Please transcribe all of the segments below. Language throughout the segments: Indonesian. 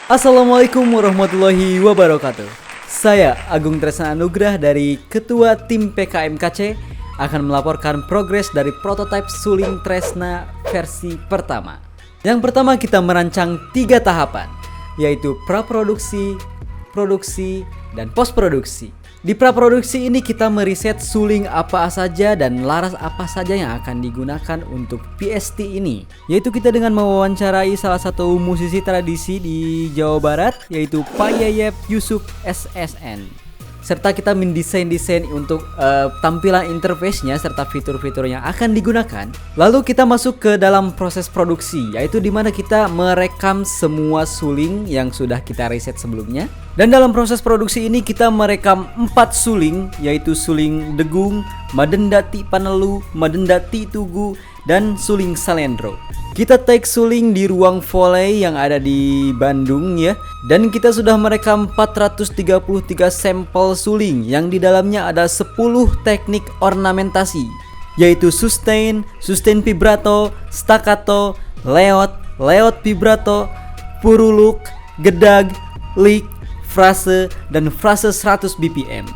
Assalamualaikum warahmatullahi wabarakatuh. Saya Agung Tresna Anugrah dari Ketua Tim PKMKC akan melaporkan progres dari prototipe suling Tresna versi pertama. Yang pertama kita merancang 3 tahapan, yaitu praproduksi, produksi, dan postproduksi. Di praproduksi ini kita meriset suling apa saja dan laras apa saja yang akan digunakan untuk PST ini. Yaitu kita dengan mewawancarai salah satu musisi tradisi di Jawa Barat, yaitu Pak Yayep Yusuf SSN. Serta kita mendesain untuk tampilan interface-nya serta fitur-fitur yang akan digunakan. Lalu kita masuk ke dalam proses produksi, yaitu dimana kita merekam semua suling yang sudah kita riset sebelumnya. Dan dalam proses produksi ini kita merekam 4 suling, yaitu suling Degung, Madendati Panelu, Madendati Tugu, dan suling Salendro. Kita take suling di ruang volley yang ada di Bandung ya. Dan kita sudah merekam 433 sampel suling yang di dalamnya ada 10 teknik ornamentasi, yaitu sustain, sustain vibrato, staccato, leot vibrato, puruluk, gedag, lick, frase, dan frase 100 BPM.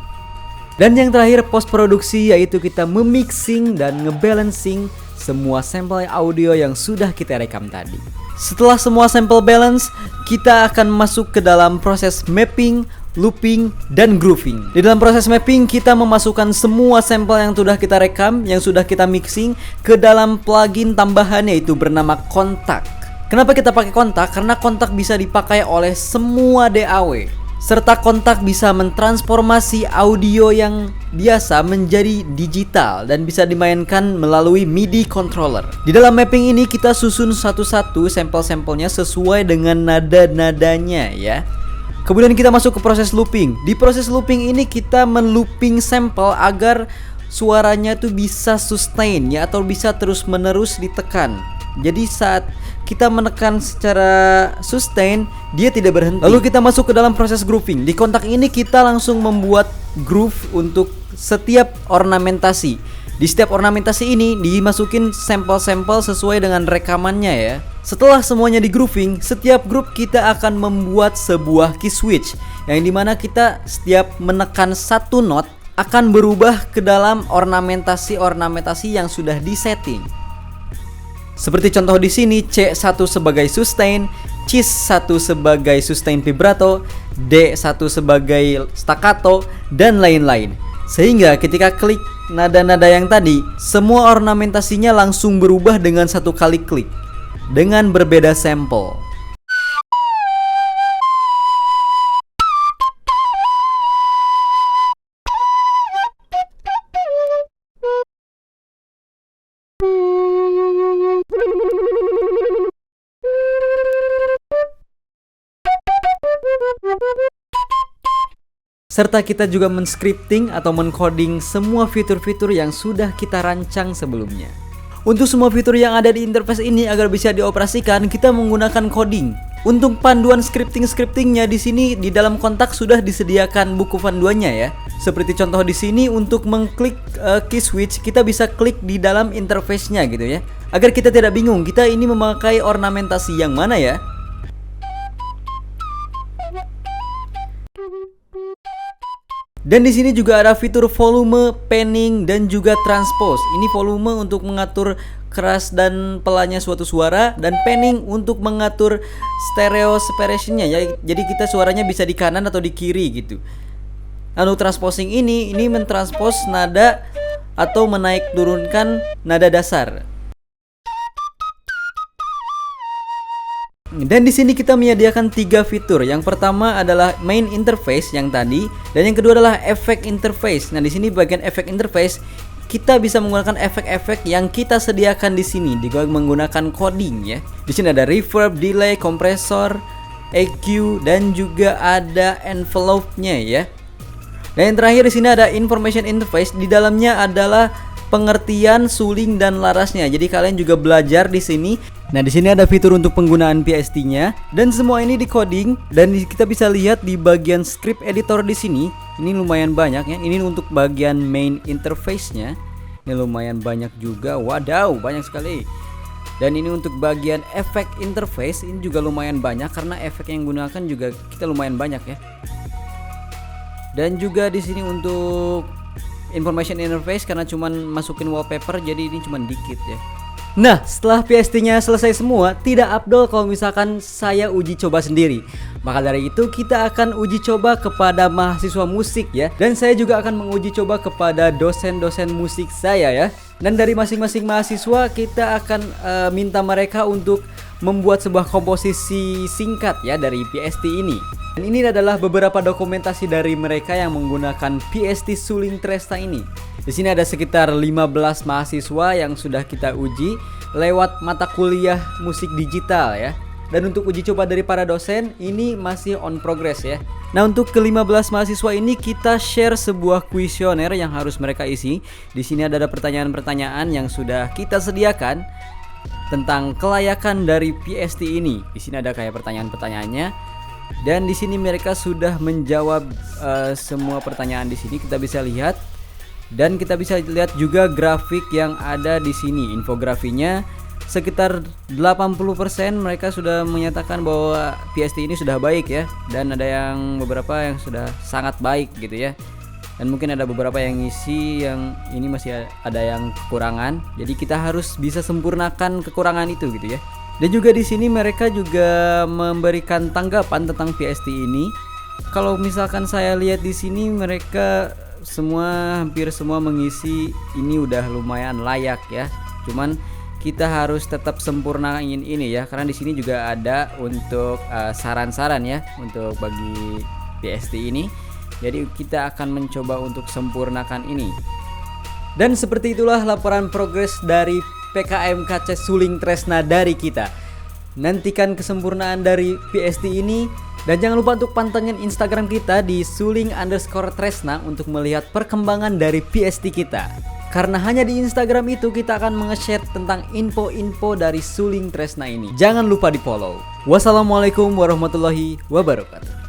Dan yang terakhir post produksi, yaitu kita memixing dan ngebalancing semua sampel audio yang sudah kita rekam tadi. Setelah semua sampel balance, kita akan masuk ke dalam proses mapping, looping, dan grooving. Di dalam proses mapping, kita memasukkan semua sampel yang sudah kita rekam, yang sudah kita mixing ke dalam plugin tambahan, yaitu bernama Kontak. Kenapa kita pakai Kontak? Karena Kontak bisa dipakai oleh semua DAW. Serta Kontak bisa mentransformasi audio yang biasa menjadi digital dan bisa dimainkan melalui MIDI controller. Di dalam mapping ini kita susun satu-satu sampel-sampelnya sesuai dengan nada-nadanya ya. Kemudian kita masuk ke proses looping. Di proses looping ini kita men-looping sampel agar suaranya tuh bisa sustain ya, atau bisa terus-menerus ditekan. Jadi saat kita menekan secara sustain, dia tidak berhenti. Lalu kita masuk ke dalam proses grooving. Di Kontak ini kita langsung membuat groove untuk setiap ornamentasi. Di setiap ornamentasi ini dimasukin sampel-sampel sesuai dengan rekamannya ya. Setelah semuanya di grooving, setiap grup kita akan membuat sebuah key switch, yang dimana kita setiap menekan satu note akan berubah ke dalam ornamentasi yang sudah disetting. Seperti contoh di sini, C1 sebagai sustain, Cis1 sebagai sustain vibrato, D1 sebagai staccato, dan lain-lain. Sehingga ketika klik nada-nada yang tadi, semua ornamentasinya langsung berubah dengan satu kali klik dengan berbeda sampel. Serta kita juga men-scripting atau men-coding semua fitur-fitur yang sudah kita rancang sebelumnya. Untuk semua fitur yang ada di interface ini agar bisa dioperasikan, kita menggunakan coding. Untuk panduan scriptingnya di sini di dalam Kontak sudah disediakan buku panduannya ya. Seperti contoh di sini, untuk mengklik key switch kita bisa klik di dalam interface-nya gitu ya. Agar kita tidak bingung kita ini memakai ornamentasi yang mana ya. Dan di sini juga ada fitur volume, panning, dan juga transpose. Ini volume untuk mengatur keras dan pelannya suatu suara, dan panning untuk mengatur stereo separation-nya ya. Jadi kita suaranya bisa di kanan atau di kiri gitu. Lalu transposing ini mentranspose nada atau menaik turunkan nada dasar. Dan di sini kita menyediakan 3 fitur. Yang pertama adalah main interface yang tadi, dan yang kedua adalah efek interface. Nah, di sini bagian efek interface kita bisa menggunakan efek-efek yang kita sediakan di sini dengan menggunakan coding ya. Di sini ada reverb, delay, kompresor, EQ, dan juga ada envelope-nya ya. Dan yang terakhir di sini ada information interface. Di dalamnya adalah pengertian suling dan larasnya. Jadi kalian juga belajar di sini. Nah, di sini ada fitur untuk penggunaan PST-nya, dan semua ini di coding, dan kita bisa lihat di bagian script editor di sini. Ini lumayan banyak ya. Ini untuk bagian main interface-nya. Ini lumayan banyak juga. Wadaw, banyak sekali. Dan ini untuk bagian efek interface ini juga lumayan banyak karena efek yang gunakan juga kita lumayan banyak ya. Dan juga di sini untuk information interface karena cuman masukin wallpaper jadi ini cuman dikit ya. Nah, setelah PST-nya selesai semua, tidak afdol kalau misalkan saya uji coba sendiri. Maka dari itu kita akan uji coba kepada mahasiswa musik ya. Dan saya juga akan menguji coba kepada dosen-dosen musik saya ya. Dan dari masing-masing mahasiswa kita akan minta mereka untuk membuat sebuah komposisi singkat ya dari PST ini. Dan ini adalah beberapa dokumentasi dari mereka yang menggunakan PST Suling Tresna ini. Di sini ada sekitar 15 mahasiswa yang sudah kita uji lewat mata kuliah musik digital ya. Dan untuk uji coba dari para dosen ini masih on progress ya. Nah, untuk ke-15 mahasiswa ini kita share sebuah kuesioner yang harus mereka isi. Di sini ada pertanyaan-pertanyaan yang sudah kita sediakan tentang kelayakan dari PST ini. Di sini ada kayak pertanyaan-pertanyaannya. Dan di sini mereka sudah menjawab semua pertanyaan di sini kita bisa lihat. Dan kita bisa lihat juga grafik yang ada di sini. Infografinya sekitar 80% mereka sudah menyatakan bahwa PST ini sudah baik ya. Dan ada yang beberapa yang sudah sangat baik gitu ya. Dan mungkin ada beberapa yang ngisi yang ini masih ada yang kekurangan. Jadi kita harus bisa sempurnakan kekurangan itu gitu ya. Dan juga di sini mereka juga memberikan tanggapan tentang PST ini. Kalau misalkan saya lihat di sini mereka hampir semua mengisi ini udah lumayan layak ya. Cuman kita harus tetap sempurnain ini ya, karena di sini juga ada untuk saran-saran ya untuk bagi PST ini. Jadi kita akan mencoba untuk sempurnakan ini. Dan seperti itulah laporan progres dari PKMKC Suling Tresna dari kita. Nantikan kesempurnaan dari PST ini. Dan jangan lupa untuk pantengin Instagram kita di suling_tresna untuk melihat perkembangan dari PST kita. Karena hanya di Instagram itu kita akan nge-share tentang info-info dari Suling Tresna ini. Jangan lupa di follow. Wassalamualaikum warahmatullahi wabarakatuh.